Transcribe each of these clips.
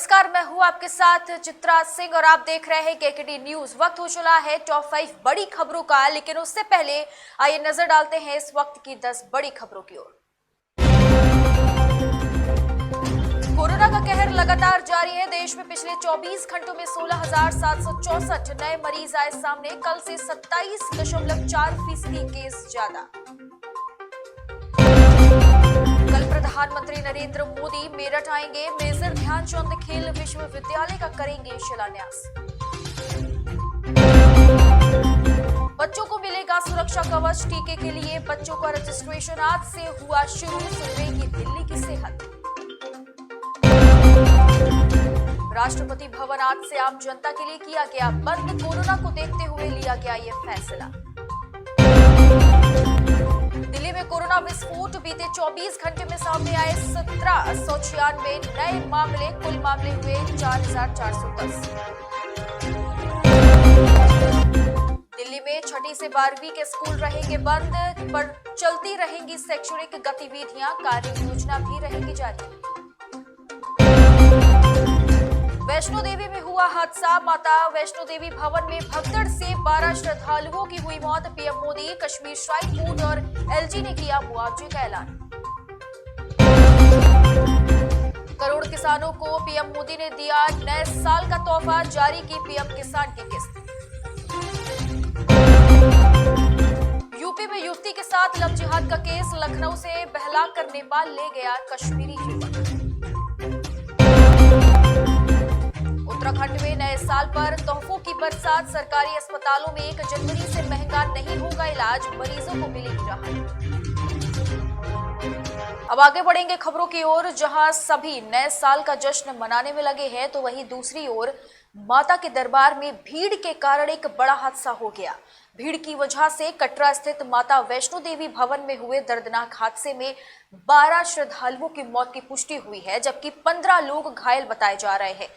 नमस्कार, मैं हूं आपके साथ चित्रा सिंह और आप देख रहे हैं केकेडी न्यूज। वक्त हो चला है टॉप 5 बड़ी खबरों का, लेकिन उससे पहले आइए नजर डालते हैं इस वक्त की 10 बड़ी खबरों की ओर। कोरोना का कहर लगातार जारी है। देश में पिछले 24 घंटों में 16,764 नए मरीज आए सामने। कल से 27.4% केस ज्यादा। कल प्रधानमंत्री नरेंद्र मोदी मेरठ आएंगे। मेजर ध्यानचंद खेल विश्वविद्यालय का करेंगे शिलान्यास। बच्चों को मिलेगा सुरक्षा कवच। टीके के लिए बच्चों का रजिस्ट्रेशन आज से हुआ शुरू। सुधरेगी दिल्ली की सेहत। राष्ट्रपति भवन आज से आम जनता के लिए किया गया बंद। कोरोना को देखते हुए लिया गया ये फैसला। दिल्ली में कोरोना विस्फोट। बीते 24 घंटे में सामने आए 1796 नए मामले। कुल मामले हुए 4,410। दिल्ली में 6ठी से 12वीं के स्कूल रहेंगे बंद, पर चलती रहेंगी शैक्षणिक गतिविधियां। कार्य योजना भी रहेगी जारी। वैष्णो देवी में हुआ हादसा। माता वैष्णो देवी भवन में भगदड़ से 12 श्रद्धालुओं की हुई मौत। PM Modi, Kashmir shrine board और एलजी ने किया मुआवजे का ऐलान। करोड़ किसानों को पीएम मोदी ने दिया नए साल का तोहफा। जारी की पीएम किसान की किस्त। यूपी में युवती के साथ लव जिहाद का केस। लखनऊ से बहलाकर नेपाल ले गया कश्मीरी युवक। उत्तराखंड में नए साल पर तोहफों की बरसात। सरकारी अस्पतालों में 1 जनवरी से महंगा नहीं होगा इलाज। मरीजों को मिलेगी राहत। अब आगे बढ़ेंगे खबरों की ओर, जहां सभी नए साल का जश्न मनाने में लगे हैं, तो वहीं दूसरी ओर माता के दरबार में भीड़ के कारण एक बड़ा हादसा हो गया। भीड़ की वजह से कटरा स्थित माता वैष्णो देवी भवन में हुए दर्दनाक हादसे में 12 श्रद्धालुओं की मौत की पुष्टि हुई है, जबकि 15 लोग घायल बताए जा रहे हैं।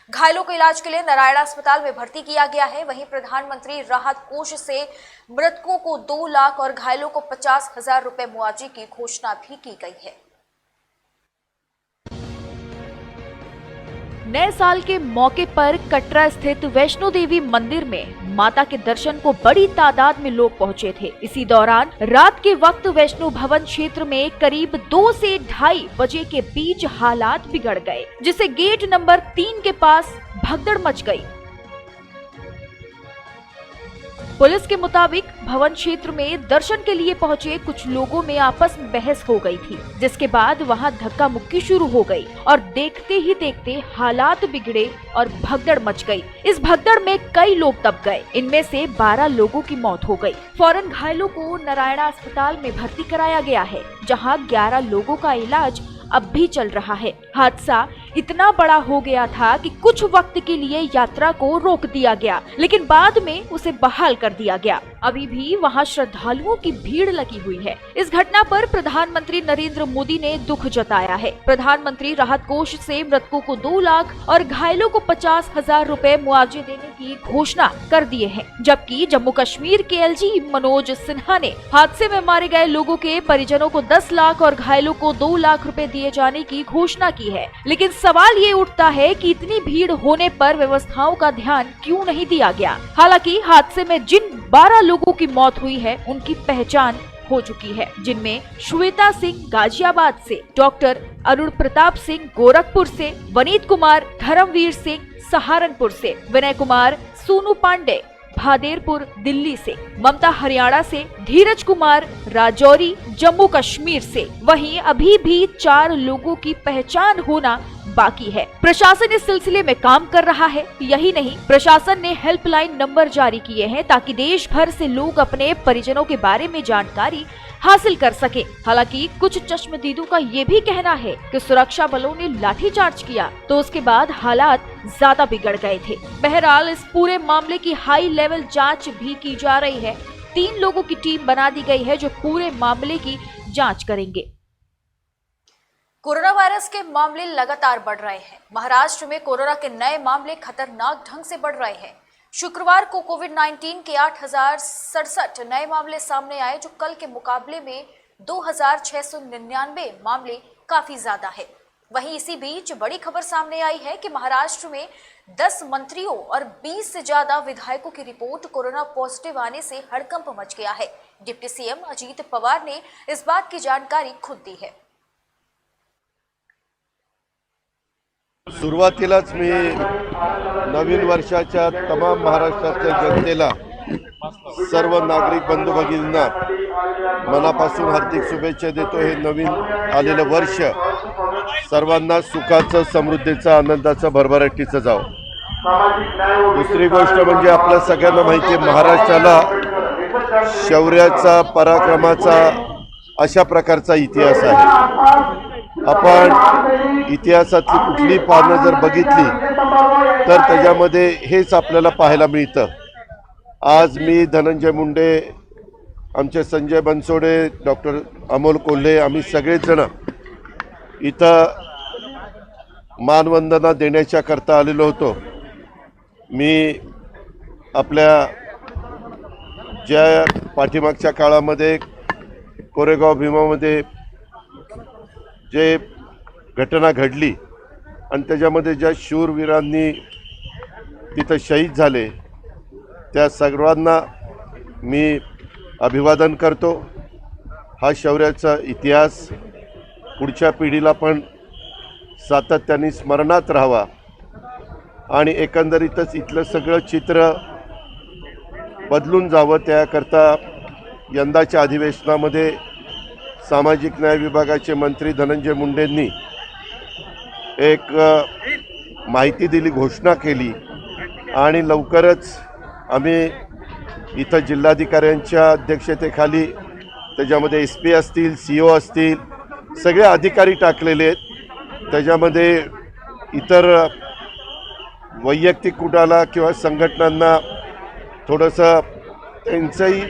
घायलों को इलाज के लिए नारायण अस्पताल में भर्ती किया गया है। वहीं प्रधानमंत्री राहत कोष से मृतकों को 2 लाख और घायलों को 50,000 रुपए मुआवजे की घोषणा भी की गई है। नए साल के मौके पर कटरा स्थित वैष्णो देवी मंदिर में माता के दर्शन को बड़ी तादाद में लोग पहुंचे थे। इसी दौरान रात के वक्त वैष्णो भवन क्षेत्र में करीब 2 से 2:30 बजे के बीच हालात बिगड़ गए, जिससे गेट नंबर 3 के पास भगदड़ मच गई। पुलिस के मुताबिक भवन क्षेत्र में दर्शन के लिए पहुंचे कुछ लोगों में आपस में बहस हो गई थी, जिसके बाद वहां धक्का मुक्की शुरू हो गई और देखते ही देखते हालात बिगड़े और भगदड़ मच गई। इस भगदड़ में कई लोग दब गए। इनमें से 12 लोगों की मौत हो गई। फौरन घायलों को नारायणा अस्पताल में भर्ती कराया गया है, जहाँ 11 लोगों का इलाज अब भी चल रहा है। हादसा इतना बड़ा हो गया था कि कुछ वक्त के लिए यात्रा को रोक दिया गया, लेकिन बाद में उसे बहाल कर दिया गया। अभी भी वहां श्रद्धालुओं की भीड़ लगी हुई है। इस घटना पर प्रधानमंत्री नरेंद्र मोदी ने दुख जताया है। प्रधानमंत्री राहत कोष से मृतकों को 2 लाख और घायलों को 50,000 रुपए मुआवजे देने की घोषणा कर दिए हैं, जबकि जम्मू कश्मीर के एलजी मनोज सिन्हा ने हादसे में मारे गए लोगों के परिजनों को 10 लाख और घायलों को 2 लाख रुपए दिए जाने की घोषणा की है। लेकिन सवाल ये उठता है कि इतनी भीड़ होने पर व्यवस्थाओं का ध्यान क्यों नहीं दिया गया। हालांकि हादसे में जिन 12 लोगों की मौत हुई है, उनकी पहचान हो चुकी है, जिनमें श्वेता सिंह गाजियाबाद से, डॉक्टर अरुण प्रताप सिंह गोरखपुर से, वनीत कुमार धर्मवीर सिंह सहारनपुर से, विनय कुमार सोनू पांडे भादेरपुर दिल्ली से, ममता हरियाणा से, धीरज कुमार राजौरी जम्मू कश्मीर से। वहीं अभी भी 4 लोगों की पहचान होना बाकी है। प्रशासन इस सिलसिले में काम कर रहा है। यही नहीं, प्रशासन ने हेल्पलाइन नंबर जारी किए हैं ताकि देश भर से लोग अपने परिजनों के बारे में जानकारी हासिल कर सके। हालांकि कुछ चश्मदीदों का ये भी कहना है कि सुरक्षा बलों ने लाठीचार्ज किया तो उसके बाद हालात ज्यादा बिगड़ गए थे। बहरहाल इस पूरे मामले की हाई लेवल जांच भी की जा रही है। 3 लोगों की टीम बना दी गई है जो पूरे मामले की जांच करेंगे। कोरोना वायरस के मामले लगातार बढ़ रहे हैं। महाराष्ट्र में कोरोना के नए मामले खतरनाक ढंग से बढ़ रहे हैं। शुक्रवार को कोविड-19 के 8,067 नए मामले सामने आए, जो कल के मुकाबले में 2,699 मामले काफी ज्यादा है। वहीं इसी बीच बड़ी खबर सामने आई है कि महाराष्ट्र में 10 मंत्रियों और 20 से ज्यादा विधायकों की रिपोर्ट कोरोना पॉजिटिव आने से हड़कंप मच गया है। डिप्टी सीएम अजित पवार ने इस बात की जानकारी खुद दी है। सुरुवातीलाच मी नवीन वर्षाच्या तमाम महाराष्ट्रातल्या जनतेला, सर्व नागरिक बंधू भगिनींना मनापासून हार्दिक शुभेच्छा देतो। हे नवीन आलेलं वर्ष सर्वांना सुखाचं, समृद्धीचं, आनंदाचं, भरभराटीचं जावं। दुसरी गोष्ट म्हणजे आपल्या सगळ्यांना माहिती आहे, महाराष्ट्राला शौर्याचा, पराक्रमाचा अशा प्रकारचा इतिहास आहे। आपण इतिहासातली कुठली पानं जर बघितली तर त्याच्यामध्ये हेच आपल्याला पाहायला मिळतं। आज मी, धनंजय मुंडे, आमचे संजय बनसोडे, डॉक्टर अमोल कोल्हे, आम्ही सगळेच जण इथं मानवंदना देण्याच्या करता आलेलो होतो। मी आपल्या ज्या पाठीमागच्या काळामध्ये कोरेगाव भीमामध्ये जे घटना घडली आणि त्याच्यामध्ये ज्या शूरवीरांनी तिथं शहीद झाले त्या सर्वांना मी अभिवादन करतो। हा शौर्याचा इतिहास पुढच्या पिढीला पण सातत्याने स्मरणात राहावा आणि एकंदरीतच इथलं सगळं चित्र बदलून जावं, त्याकरता यंदाच्या अधिवेशनामध्ये सामाजिक न्याय विभागाचे मंत्री धनंजय मुंडेंनी एक माहिती दिली, घोषणा केली आणि लवकरच आम्ही इथं जिल्हाधिकाऱ्यांच्या अध्यक्षतेखाली त्याच्यामध्ये SP असतील, CO असतील, सगळे अधिकारी टाकलेले आहेत। त्याच्यामध्ये इतर वैयक्तिक कुटाला किंवा संघटनांना थोडंसं त्यांचंही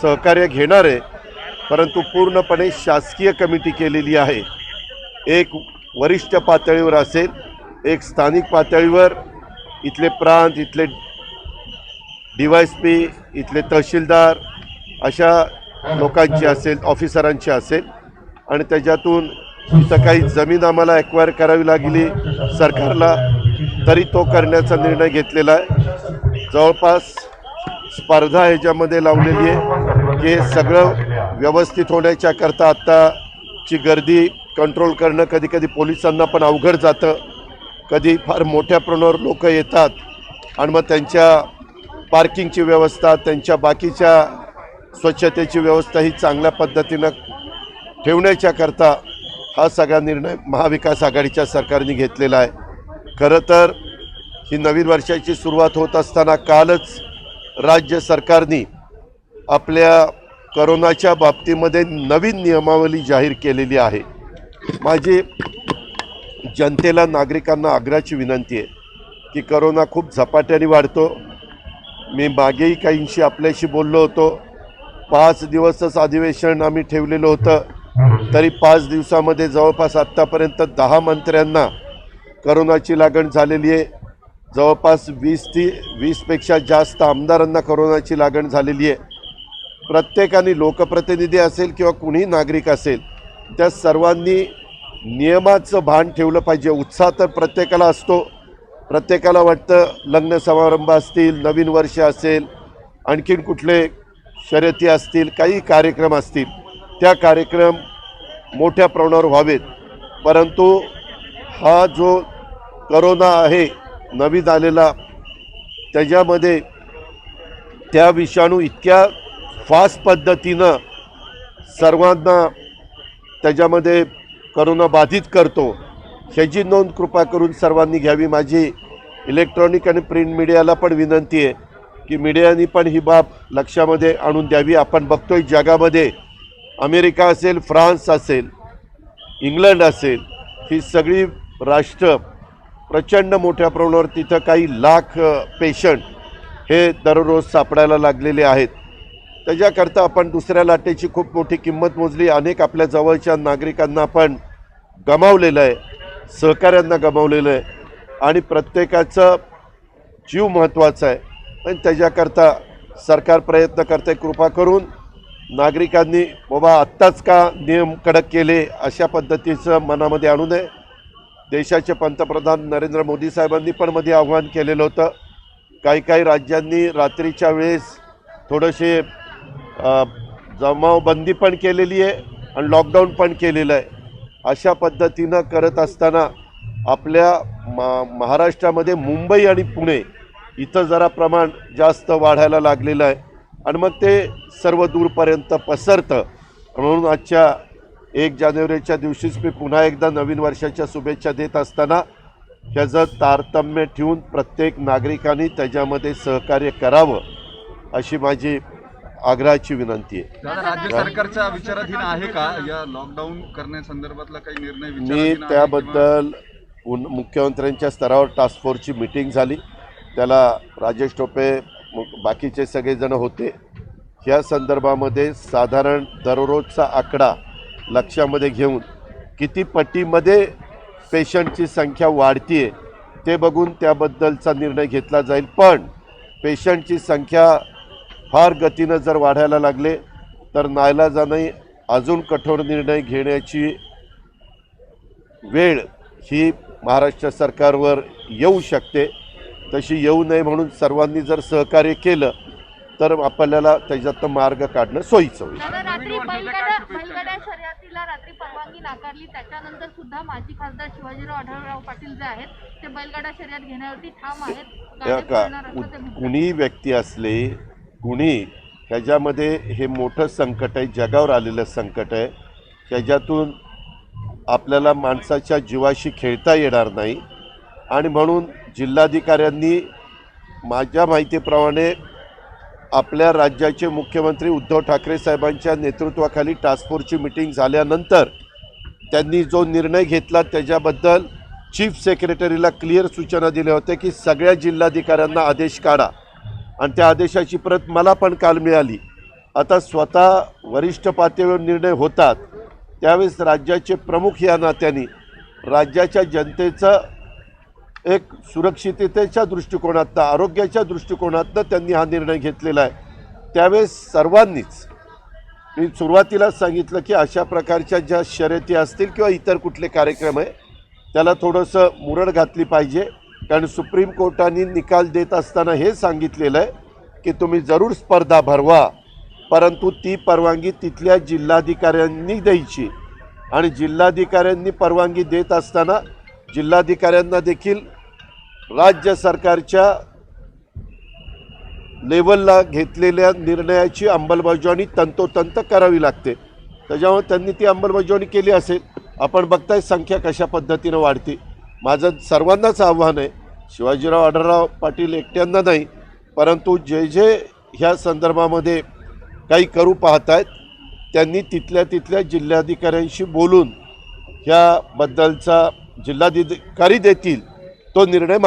सहकार्य घेणार आहे, परंतु पूर्णपणे शासकीय कमिटी केलेली आहे। एक वरिष्ठ पातळीवर असेल, एक स्थानिक पातळीवर इथले प्रांत, इथले DYSP, इथले तहसीलदार अशा लोकांची असेल, ऑफिसरांची असेल आणि त्याच्यातून इथं काही जमीन आम्हाला ॲक्वायर करावी लागली सरकारला, तरी तो करण्याचा निर्णय घेतलेला आहे। जवळपास स्पर्धा ह्याच्यामध्ये लावलेली आहे की सगळं व्यवस्थित होण्याच्या करता आत्ताची गर्दी कंट्रोल करणं कधी कधी पोलिसांना पण अवघड जातं। कधी फार मोठ्या प्रमाणावर लोक येतात आणि मग त्यांच्या पार्किंगची व्यवस्था, त्यांच्या बाकीच्या स्वच्छतेची व्यवस्था ही चांगल्या पद्धतीनं ठेवण्याच्या करता हा सगळा निर्णय महाविकास आघाडीच्या सरकारने घेतलेला आहे। खरं तर ही नवीन वर्षाची सुरुवात होत असताना कालच राज्य सरकारने आपल्या कोरोनाच्या बाबतीमध्ये नवीन नियमावली जाहीर केलेली आहे। माझी जनतेला, नागरिकांना आग्रहाची विनंती आहे की कोरोना खूप झपाट्याने वाढतो। मी मागेही काहींशी आपल्याशी बोललो होतो। 5 दिवसच अधिवेशन आम्ही ठेवलेलं होतं, तरी 5 दिवसामध्ये जवळपास आत्तापर्यंत 10 मंत्र्यांना कोरोनाची लागण झालेली आहे। जवळपास 20पेक्षा जास्त आमदारांना कोरोनाची लागण झालेली आहे। प्रत्येकाने, लोकप्रतिनिधी असेल किंवा कुणीही नागरिक असेल, त्या सर्वांनी नियमाचं भान ठेवलं पाहिजे। उत्साह तर प्रत्येकाला असतो, प्रत्येकाला वाटतं लग्न समारंभ असतील, नवीन वर्ष असेल, आणखीन कुठले शर्यती असतील, काही कार्यक्रम असतील, त्या कार्यक्रम मोठ्या प्रमाणावर व्हावेत। परंतु हा जो कोरोना आहे नवीन आलेला, त्याच्यामध्ये त्या विषाणू इतक्या फास्ट पद्धतीनं सर्वांना त्याच्यामध्ये कोरोना बाधित करतो, ह्याची नोंद कृपा करून सर्वांनी घ्यावी। माझी इलेक्ट्रॉनिक आणि प्रिंट मीडियाला पण विनंती आहे की मीडियानी पण ही बाब लक्षामध्ये आणून द्यावी। आपण बघतोय जगामध्ये अमेरिका असेल, फ्रान्स असेल, इंग्लंड असेल, ही सगळी राष्ट्र प्रचंड मोठ्या प्रमाणावर तिथं काही लाख पेशंट हे दररोज सापडायला लागलेले आहेत। त्याच्याकरता आपण दुसऱ्या लाटेची खूप मोठी किंमत मोजली। अनेक आपल्या जवळच्या नागरिकांना आपण गमावलेलं आहे, सहकाऱ्यांना गमावलेलं आहे आणि प्रत्येकाचा जीव महत्त्वाचा आहे आणि त्याच्याकरता सरकार प्रयत्न करते। कृपा करून नागरिकांनी बाबा आत्ताच का नियम कडक केले अशा पद्धतीचं मनामध्ये आणू नये। देशाचे पंतप्रधान नरेंद्र मोदी साहेबांनी पण मध्ये आव्हान केलेलं होतं. काही राज्यांनी रात्रीच्या वेळेस थोडेसे जमावबंदी पण केलेली आहे आणि लॉकडाऊन पण केलेलं आहे. अशा पद्धतीनं करत असताना आपल्या महाराष्ट्रामध्ये मुंबई आणि पुणे इथं जरा प्रमाण जास्त वाढायला लागलेलं आहे आणि मग ते सर्व दूरपर्यंत पसरतं. म्हणून आजच्या 1 जानेवारीच्या दिवशीच मी पुन्हा एकदा नवीन वर्षाच्या शुभेच्छा देत असताना ह्याचं तारतम्य ठेवून प्रत्येक नागरिकांनी त्याच्यामध्ये सहकार्य करावं अशी माझी आग्रहाची विनंती आहे. राज्य सरकारच्या विचाराधीन आहे का या लॉकडाऊन करण्यासंदर्भातला काही निर्णय मी विचाराधीन आहे त्याबद्दल मुख्यमंत्र्यांच्या स्तरावर टास्क फोर्सची मीटिंग झाली. त्याला राजेश टोपे बाकीचे सगळेजण होते. ह्या संदर्भामध्ये साधारण दररोजचा आकडा लक्षामध्ये घेऊन किती पटीमध्ये पेशंटची संख्या वाढतीये ते बघून त्याबद्दलचा निर्णय घेतला जाईल. पण पेशंटची संख्या फार गतीनं जर वाढायला लागले तर नाईलाजाने अजून कठोर निर्णय घेण्याची वेळ ही महाराष्ट्र सरकारवर येऊ शकते. तशी येऊ नये म्हणून सर्वांनी जर सहकार्य केलं तर आपल्याला त्याच्यात मार्ग काढणं सोयीचं होईल. रात्री बैलगाड्या शर्यतीला रात्री परवानगी नाकारली, त्याच्यानंतर सुद्धा माजी खासदार शिवाजीराव आढळराव पाटील जे आहेत ते बैलगाडा शर्यत घेण्यावरती ठाम आहेत. कुणी व्यक्ती असले कुणी ह्याच्यामध्ये हे मोठं संकट आहे, जगावर आलेलं संकट आहे. ह्याच्यातून आपल्याला माणसाच्या जीवाशी खेळता येणार नाही आणि म्हणून जिल्हाधिकाऱ्यांनी माझ्या माहितीप्रमाणे आपल्या राज्याचे मुख्यमंत्री उद्धव ठाकरे साहेबांच्या नेतृत्वाखाली टास्क फोर्सची मीटिंग झाल्यानंतर त्यांनी जो निर्णय घेतला त्याच्याबद्दल चीफ सेक्रेटरीला क्लिअर सूचना दिल्या होत्या की सगळ्या जिल्हाधिकाऱ्यांना आदेश काढा आणि त्या आदेशाची प्रत मला पण काल मिळाली. आता स्वतः वरिष्ठ पातळीवर निर्णय होतात त्यावेळेस राज्याचे प्रमुख या नात्याने राज्याच्या जनतेचं एक सुरक्षिततेच्या दृष्टिकोनातनं आरोग्याच्या दृष्टिकोनातनं त्यांनी हा निर्णय घेतलेला आहे. त्यावेळेस सर्वांनीच मी सुरुवातीलाच सांगितलं की अशा प्रकारच्या ज्या शर्यती असतील किंवा इतर कुठले कार्यक्रम आहे त्याला थोडंसं मुरड घातली पाहिजे. कारण सुप्रीम कोर्टाने निकाल देत असताना हे सांगितलेलं आहे की तुम्ही जरूर स्पर्धा भरवा परंतु ती परवानगी तिथल्या जिल्हाधिकाऱ्यांनी द्यायची आणि जिल्हाधिकाऱ्यांनी परवानगी देत असताना जिल्हाधिकाऱ्यांना देखील राज्य सरकारच्या लेवलला घेतलेल्या निर्णयाची अंमलबजावणी तंतोतंत करावी लागते. त्याच्यामुळे त्यांनी ती अंमलबजावणी केली असेल. आपण बघताय संख्या कशा पद्धतीनं वाढते. माझं सर्वांनाच आव्हान आहे, शिवाजीराव आढळराव पाटील एकट्यांना नाही परंतु जे ह्या संदर्भामध्ये काही करू पाहत आहेत त्यांनी तिथल्या जिल्हाधिकाऱ्यांशी बोलून ह्याबद्दलचा जिल्हाधिकारी देतील तो निर्णय.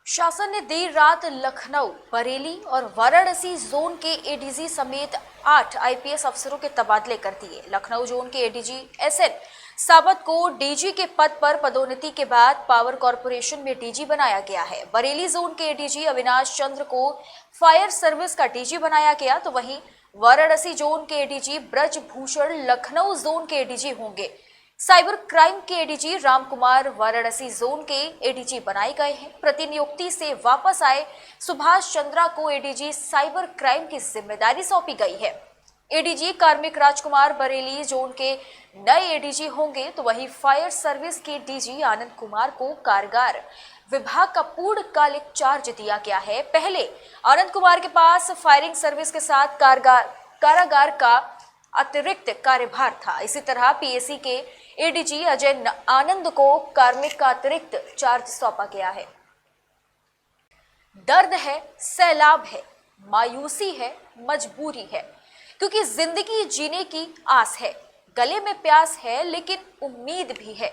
शासन ने देर रात लखनऊ, बरेली और वाराणसी जोन के एडीजी समेत 8 आईपीएस अफसरों के तबादले कर दिए। लखनऊ जोन के एडीजी एसएन साबत को डीजी के पद पर पदोन्नति के बाद पावर कॉरपोरेशन में डीजी बनाया गया है। बरेली जोन के एडीजी अविनाश चंद्र को फायर सर्विस का डीजी बनाया गया तो वहीं वाराणसी जोन के एडीजी ब्रजभूषण लखनऊ जोन के एडीजी होंगे। साइबर क्राइम के एडीजी रामकुमार वाराणसी जोन के एडीजी बनाए गए हैं। प्रतिनियुक्ति से वापस आए सुभाष चंद्रा को एडीजी साइबर क्राइम की जिम्मेदारी सौंपी गई है। एडीजी कार्मिक राजकुमार बरेली जोन के नए एडीजी होंगे तो वहीं फायर सर्विस के डीजी आनंद कुमार को कारागार विभाग का पूर्णकालिक चार्ज दिया गया है। पहले आनंद कुमार के पास फायरिंग सर्विस के साथ कारागार का अतिरिक्त कार्यभार था। इसी तरह पीएसी के एडीजी अजय आनंद को कार्मिक का अतिरिक्त चार्ज सौंपा गया है। दर्द है, सैलाब है, मायूसी है, मजबूरी है, क्योंकि जिंदगी जीने की आस है, गले में प्यास है, लेकिन उम्मीद भी है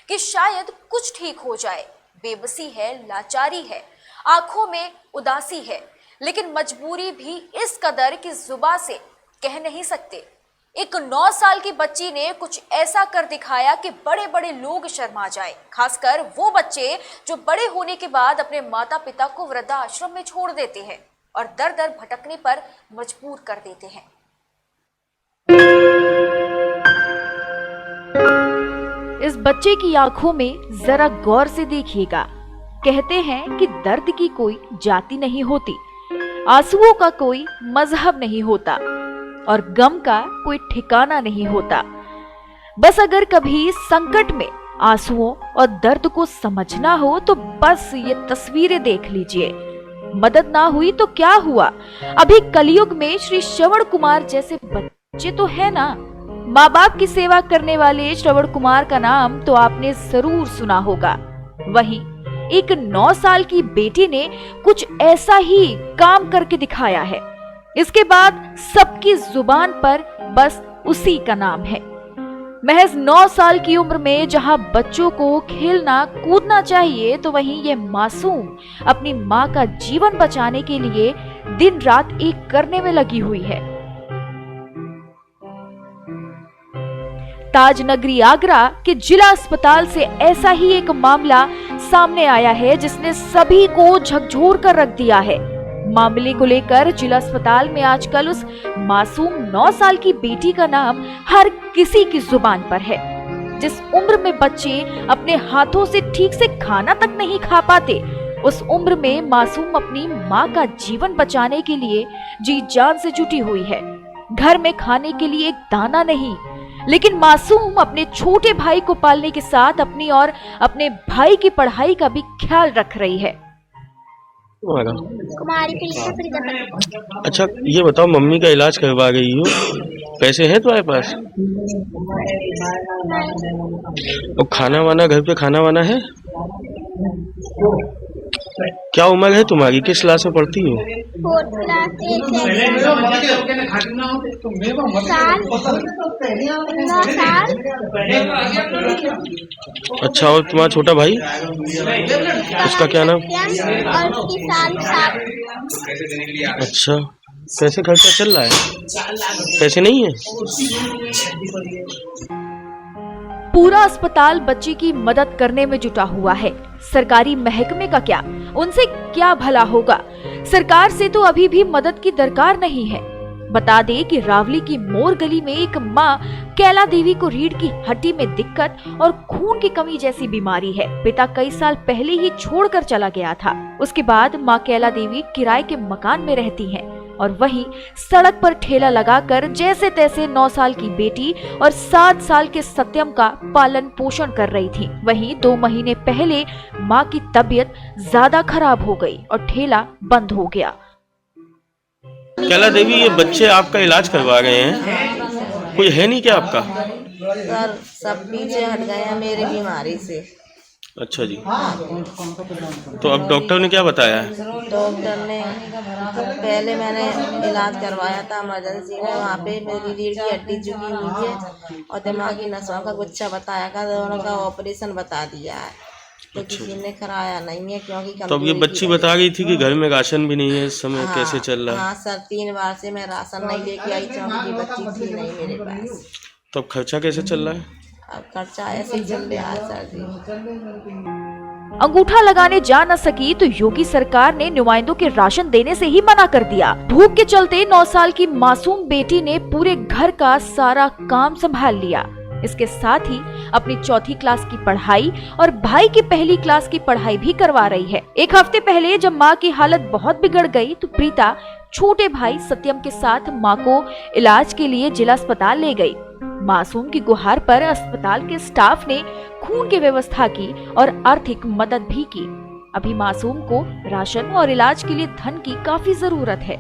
कि शायद कुछ ठीक हो जाए। बेबसी है, लाचारी है, आंखों में उदासी है, लेकिन मजबूरी भी इस कदर की जुबान से कह नहीं सकते। एक 9 साल की बच्ची ने कुछ ऐसा कर दिखाया कि बड़े बड़े लोग शर्मा जाए, खासकर वो बच्चे जो बड़े होने के बाद अपने माता पिता को वृद्धाश्रम में छोड़ देते हैं और दर दर भटकने पर मजबूर कर देते हैं। इस बच्चे की आंखों में जरा गौर से देखिएगा। कहते हैं कि दर्द की कोई जाति नहीं होती, आंसुओं का कोई मजहब नहीं होता और गम का कोई ठिकाना नहीं होता। बस अगर कभी संकट में आंसुओं और दर्द को समझना हो तो बस ये तस्वीरें देख लीजिए। मदद ना हुई तो क्या हुआ, अभी कलयुग में श्री श्रवण कुमार जैसे बच्चे तो है ना। माँ बाप की सेवा करने वाले श्रवण कुमार का नाम तो आपने जरूर सुना होगा। वहीं एक 9 साल की बेटी ने कुछ ऐसा ही काम करके दिखाया है। इसके बाद सबकी जुबान पर बस उसी का नाम है। महज 9 साल की उम्र में जहां बच्चों को खेलना कूदना चाहिए, तो वहीं ये मासूम अपनी मां का जीवन बचाने के लिए दिन रात एक करने में लगी हुई है। ताज नगरी आगरा के जिला अस्पताल से ऐसा ही एक मामला सामने आया है जिसने सभी को झकझोर कर रख दिया है। मामले को लेकर जिला अस्पताल में आजकल उस मासूम 9 साल की बेटी का नाम हर किसी की जुबान पर है। जिस उम्र में बच्चे अपने हाथों से ठीक से खाना तक नहीं खा पाते, उस उम्र में मासूम अपनी मां का जीवन बचाने के लिए जी जान से जुटी हुई है। घर में खाने के लिए एक दाना नहीं, लेकिन मासूम अपने छोटे भाई को पालने के साथ अपनी और अपने भाई की पढ़ाई का भी ख्याल रख रही है। कुमारी प्रजापति। अच्छा, ये बताओ, मम्मी का इलाज करवा गई हो, पैसे हैं तुम्हारे पास? और खाना वाना घर पे खाना वाना है? क्या उम्र है तुम्हारी, किस क्लास में पढ़ती हो? 4th क्लास साल। अच्छा, और तुम्हारा छोटा भाई, उसका क्या नाम? और उसकी साल 7। अच्छा, कैसे खर्चा चल रहा है? पैसे नहीं है? पूरा अस्पताल बच्ची की मदद करने में जुटा हुआ है। सरकारी महकमे का क्या, उनसे क्या भला होगा। सरकार से तो अभी भी मदद की दरकार नहीं है। बता दें कि रावली की मोर गली में एक माँ कैला देवी को रीढ़ की हड्डी में दिक्कत और खून की कमी जैसी बीमारी है। पिता कई साल पहले ही छोड़कर चला गया था। उसके बाद माँ कैला देवी किराए के मकान में रहती हैं और वहीं सड़क पर ठेला लगाकर जैसे तैसे 9 साल की बेटी और 7 साल के सत्यम का पालन पोषण कर रही थी। वहीं 2 महीने पहले माँ की तबीयत ज्यादा खराब हो गई और ठेला बंद हो गया। कैला देवी, ये बच्चे आपका इलाज करवा गए हैं, कोई है नहीं क्या आपका? सर, सब पीछे हट गए हैं मेरी बीमारी से। अच्छा जी, तो अब डॉक्टर ने क्या बताया है? डॉक्टर ने पहले मैंने इलाज करवाया था इमरजेंसी में, वहाँ पे मेरी रीढ़ की हड्डी झुकी हुई है और दिमागी नसों का गुच्छा बताया था, दोनों का ऑपरेशन बता दिया है, तो किसी ने कराया नहीं है क्योंकि तो अब ये बच्ची बता रही थी कि घर में राशन भी नहीं है इस समय। हाँ, कैसे चल रहा है? हाँ सर, 3 बार से मैं राशन नहीं लेके आई क्योंकि बच्ची थी नहीं मेरे पास। तो अब खर्चा कैसे चल रहा है? अब खर्चा ऐसे ही चल रहा है सर जी। अंगूठा लगाने जा न सकी तो योगी सरकार ने नुमाइंदों के राशन देने से ही मना कर दिया। भूख के चलते 9 साल की मासूम बेटी ने पूरे घर का सारा काम संभाल लिया। इसके साथ ही अपनी 4th क्लास की पढ़ाई और भाई की 1ली क्लास की पढ़ाई भी करवा रही है। एक हफ्ते पहले जब माँ की हालत बहुत बिगड़ गई तो प्रीता छोटे भाई सत्यम के साथ माँ को इलाज के लिए जिला अस्पताल ले गई। मासूम की गुहार पर अस्पताल के स्टाफ ने खून की व्यवस्था की और आर्थिक मदद भी की। अभी मासूम को राशन और इलाज के लिए धन की काफी जरूरत है।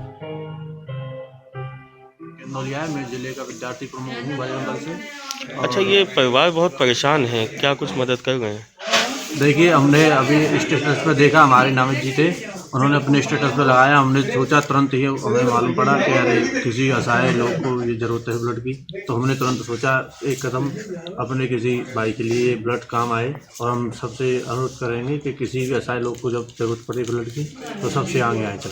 मैं जिले का विद्यार्थी प्रमुख हूँ बजरंग से। अच्छा, ये परिवार बहुत परेशान है, क्या कुछ मदद कर रहे हैं? देखिए, हमने अभी स्टेटस पे देखा, हमारे नामित जी थे, उन्होंने अपने स्टेटस पे लगाया। हमने सोचा, तुरंत ही हमें मालूम पड़ा कि अरे किसी असहाय लोग को ये जरूरत है ब्लड की, तो हमने तुरंत सोचा एक कदम अपने किसी भाई के लिए ब्लड काम आए। और हम सबसे अनुरोध करेंगे कि किसी भी असहाय लोग को जब जरूरत पड़े ब्लड की तो सबसे आगे आए चल।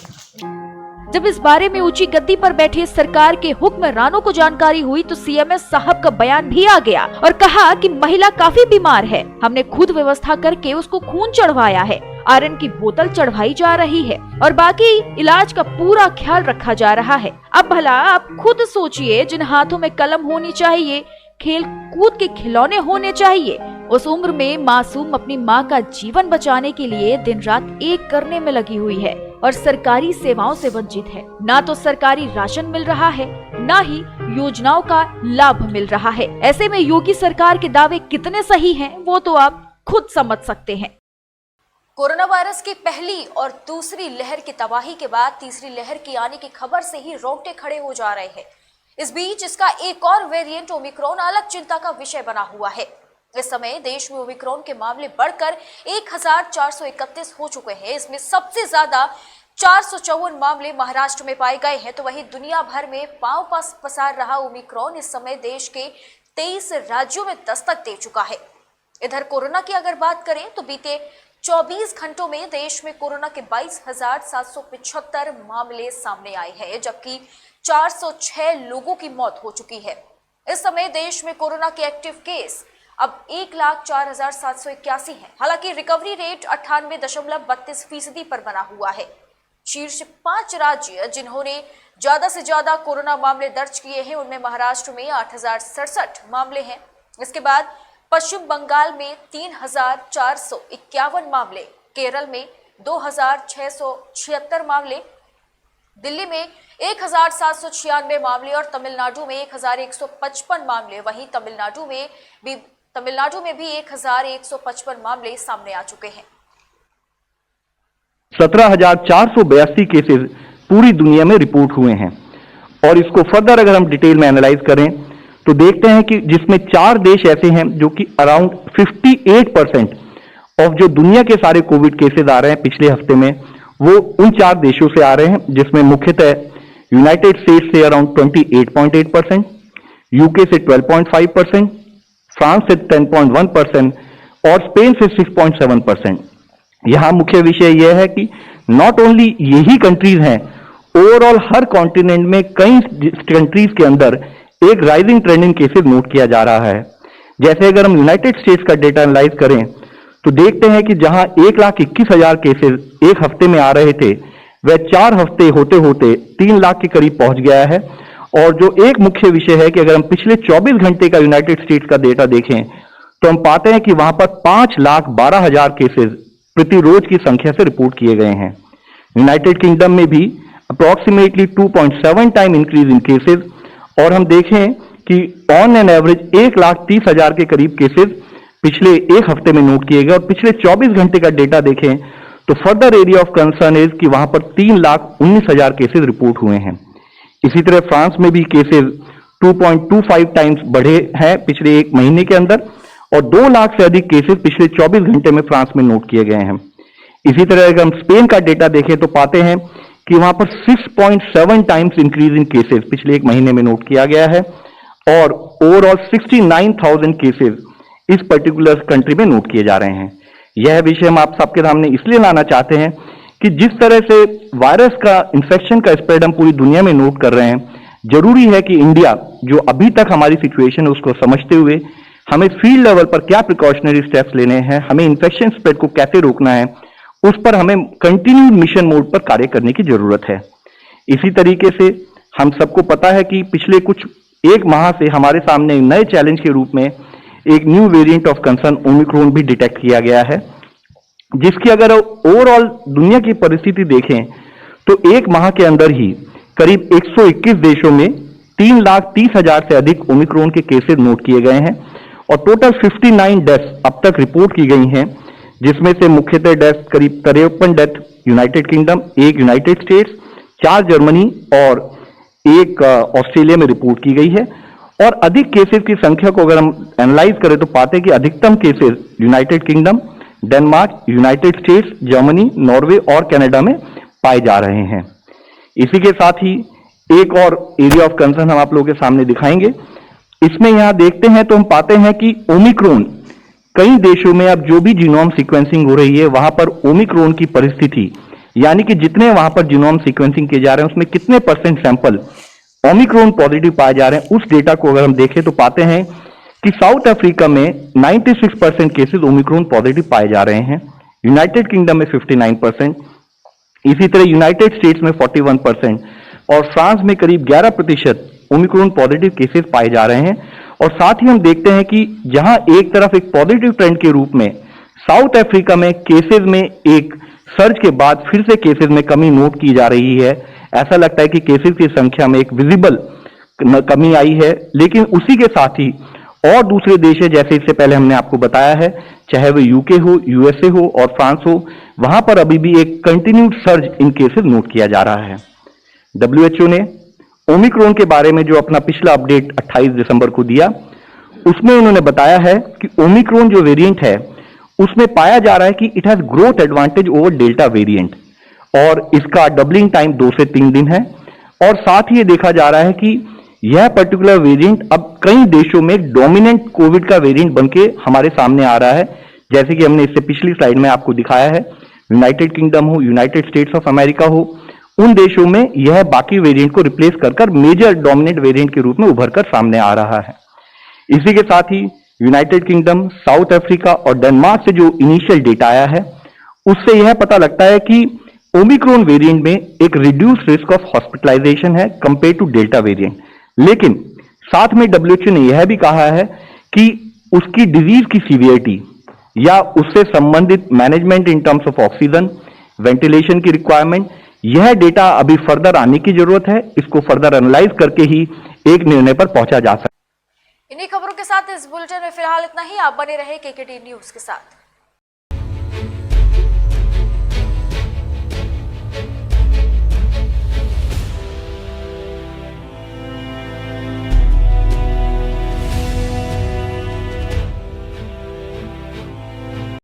जब इस बारे में ऊंची गद्दी पर बैठे सरकार के हुक्मरानों को जानकारी हुई तो सीएमएस साहब का बयान भी आ गया और कहा कि महिला काफी बीमार है, हमने खुद व्यवस्था करके उसको खून चढ़वाया है, आयरन की बोतल चढ़वाई जा रही है और बाकी इलाज का पूरा ख्याल रखा जा रहा है। अब भला आप खुद सोचिए, जिन हाथों में कलम होनी चाहिए, खेल कूद के खिलौने होने चाहिए, उस उम्र में मासूम अपनी मां का जीवन बचाने के लिए दिन रात एक करने में लगी हुई है और सरकारी सेवाओं से वंचित है। ना तो सरकारी राशन मिल रहा है, ना ही योजनाओं का लाभ मिल रहा है। ऐसे में योगी सरकार के दावे कितने सही हैं, वो तो आप खुद समझ सकते हैं। कोरोना वायरस की पहली और दूसरी लहर की तबाही के बाद तीसरी लहर की आने की खबर से ही रोंगटे खड़े हो जा रहे हैं। इस बीच इसका एक और वेरिएंट ओमिक्रॉन अलग चिंता का विषय बना हुआ है। इस समय देश में ओमिक्रॉन के मामले बढ़कर 1431 हो चुके हैं। इसमें सबसे ज्यादा 454 मामले महाराष्ट्र में पाए गए हैं, तो वहीं दुनिया भर में पांव पसार रहा ओमिक्रॉन इस समय देश के 23 राज्यों में दस्तक दे चुका है। इधर कोरोना की अगर बात करें तो बीते 24 घंटों में देश में कोरोना के 22,775 मामले सामने आए हैं, जबकि 406 लोगों की मौत हो चुकी है। इस समय देश में कोरोना के एक्टिव केस अब 1,04,781 है। हालांकि रिकवरी रेट 98.32% पर बना हुआ है। शीर्ष 5 राज्य जिन्होंने ज्यादा से ज्यादा कोरोना मामले दर्ज किए हैं, उनमें महाराष्ट्र में 8,067 मामले हैं। इसके बाद पश्चिम बंगाल में 3,451 मामले, केरल में 2,676 मामले, दिल्ली में 1,796 मामले और तमिलनाडु में 1,155 मामले। वहीं तमिलनाडु में भी 1,155 मामले सामने आ चुके हैं। 17,482 केसेस पूरी दुनिया में रिपोर्ट हुए हैं और इसको फर्दर अगर हम डिटेल में एनालाइज करें तो देखते हैं कि जिसमें 4 देश ऐसे हैं जो कि अराउंड 58% ऑफ जो दुनिया के सारे कोविड केसेस आ रहे हैं पिछले हफ्ते में, वो उन 4 देशों से आ रहे हैं, जिसमें मुख्यतः यूनाइटेड स्टेट्स से अराउंड 28.8%, यूके से 12.5%, फ्रांस से 10.1% और स्पेन से 6.7%। यहां मुख्य विषय यह है कि नॉट ओनली यही कंट्रीज हैं, ओवरऑल हर कॉन्टिनेंट में कई कंट्रीज के अंदर एक राइजिंग ट्रेंड इन केसेस नोट किया जा रहा है। जैसे अगर हम यूनाइटेड स्टेट्स का डेटा एनालाइज करें तो देखते हैं कि जहां 1,21,000 केसेस एक हफ्ते में आ रहे थे, वह 4 हफ्ते होते होते 3 लाख के करीब पहुंच गया है। और जो एक मुख्य विषय है कि अगर हम पिछले 24 घंटे का यूनाइटेड स्टेट्स का डेटा देखें तो हम पाते हैं कि वहां पर 5,12,000 केसेस प्रति रोज की संख्या से रिपोर्ट किए गए हैं। यूनाइटेड किंगडम में भी approximately 2.7 time increase in cases, और हम देखें कि ऑन एन एवरेज 1,30,000 के करीब केसेस पिछले एक हफ्ते में नोट किए गए। और पिछले 24 घंटे का डेटा देखें तो further area of concern is कि वहां पर 3,19,000 केसेस रिपोर्ट हुए हैं। इसी तरह फ्रांस में भी केसेस 2.25 टाइम्स बढ़े हैं पिछले एक महीने के अंदर, और 2 लाख से अधिक केसेस पिछले 24 घंटे में फ्रांस में नोट किए गए हैं। इसी तरह अगर हम स्पेन का डेटा देखें तो पाते हैं कि वहां पर 6.7 टाइम्स इंक्रीज इन केसेस पिछले एक महीने में नोट किया गया है, और ओवरऑल 69,000 केसेस इस पर्टिकुलर कंट्री में नोट किए जा रहे हैं। यह विषय हम आप सबके सामने इसलिए लाना चाहते हैं कि जिस तरह से वायरस का इन्फेक्शन का स्प्रेड हम पूरी दुनिया में नोट कर रहे हैं, जरूरी है कि इंडिया जो अभी तक हमारी सिचुएशन है उसको समझते हुए हमें फील्ड लेवल पर क्या प्रिकॉशनरी स्टेप्स लेने हैं, हमें इन्फेक्शन स्प्रेड को कैसे रोकना है, उस पर हमें कंटिन्यू मिशन मोड पर कार्य करने की जरूरत है। इसी तरीके से हम सबको पता है कि पिछले कुछ एक माह से हमारे सामने नए चैलेंज के रूप में एक new variant of concern Omicron भी डिटेक्ट किया गया है, जिसकी अगर ओवरऑल दुनिया की परिस्थिति देखें तो एक माह के अंदर ही करीब 121 देशों में 3,30,000 से अधिक ओमिक्रॉन के केसेस नोट किए गए हैं, और टोटल 59 डेथ्स अब तक रिपोर्ट की गई हैं, जिसमें से मुख्यतः डेथ करीब 53 death United kingdom, 1 United states, 4 Germany और 1 ऑस्ट्रेलिया में रिपोर्ट की गई है। और अधिक केसेस की संख्या को अगर हम एनालाइज करें तो पाते हैं कि अधिकतम cases United kingdom, Denmark, United states, Germany, Norway और कनाडा में पाए जा रहे हैं। इसी के साथ ही एक और एरिया ऑफ कंसर्न हम आप लोगों के सामने दिखाएंगे। इसमें यहां देखते हैं तो हम पाते हैं कि ओमिक्रॉन कई देशों में अब जो भी जीनोम सीक्वेंसिंग हो रही है, वहां पर ओमिक्रॉन की परिस्थिति, यानी कि जितने वहां पर जीनोम सीक्वेंसिंग किए जा रहे हैं उसमें कितने % सैंपल ओमिक्रॉन पॉजिटिव पाए जा रहे हैं, उस डेटा को अगर हम देखें तो पाते हैं कि साउथ अफ्रीका में 96% केसेस ओमिक्रॉन पॉजिटिव पाए जा रहे हैं, यूनाइटेड किंगडम में 59%, इसी तरह यूनाइटेड स्टेट्स में 41% और फ्रांस में करीब 11% ओमिक्रॉन पॉजिटिव केसेस पाए जा रहे हैं। और साथ ही हम देखते हैं कि जहां एक तरफ एक पॉजिटिव ट्रेंड के रूप में साउथ अफ्रीका में केसेस में एक सर्ज के बाद फिर से केसेस में कमी नोट की जा रही है। ऐसा लगता है कि केसेस की संख्या में एक विजिबल कमी आई है, लेकिन उसी के साथ ही और दूसरे देश है, जैसे इससे पहले हमने आपको बताया है, चाहे वो यूके हो, यूएसए हो और फ्रांस हो, वहां पर अभी भी एक कंटिन्यूड सर्ज इन केसेस नोट किया जा रहा है। WHO ने ओमिक्रॉन के बारे में जो अपना पिछला अपडेट 28 दिसंबर को दिया, उसमें उन्होंने बताया है कि ओमिक्रॉन जो वेरिएंट है उसमें पाया जा रहा है कि it has growth advantage over delta variant और इसका डबलिंग टाइम 2 से 3 दिन है। और साथ ही ये देखा जा रहा है कि यह पर्टिकुलर वेरिएंट अब कई देशों में डोमिनेंट कोविड का वेरिएंट बनके हमारे सामने आ रहा है, जैसे कि हमने इससे पिछली स्लाइड में आपको दिखाया है। यूनाइटेड किंगडम हो, यूनाइटेड स्टेट्स ऑफ अमेरिका हो, उन देशों में यह बाकी वेरिएंट को रिप्लेस कर मेजर डोमिनेंट वेरिएंट के रूप में उभर कर सामने आ रहा है। इसी के साथ ही यूनाइटेड किंगडम, साउथ अफ्रीका और डेनमार्क से जो इनिशियल डेटा आया है, उससे यह पता लगता है कि ओमिक्रॉन वेरिएंट में एक रिड्यूस रिस्क ऑफ हॉस्पिटलाइजेशन है कंपेयर टू डेल्टा वेरिएंट। लेकिन साथ में WHO ने यह भी कहा है कि उसकी डिजीज की सीवियरिटी या उससे संबंधित management in terms of oxygen, ventilation की रिक्वायरमेंट, यह डेटा अभी फर्दर आने की जरूरत है। इसको फर्दर एनालाइज करके ही एक निर्णय पर पहुंचा जा सकता है। इन्हीं खबरों के साथ इस बुलेटिन में फिलहाल इतना ही। आप बने रहे KKT न्यूज के साथ।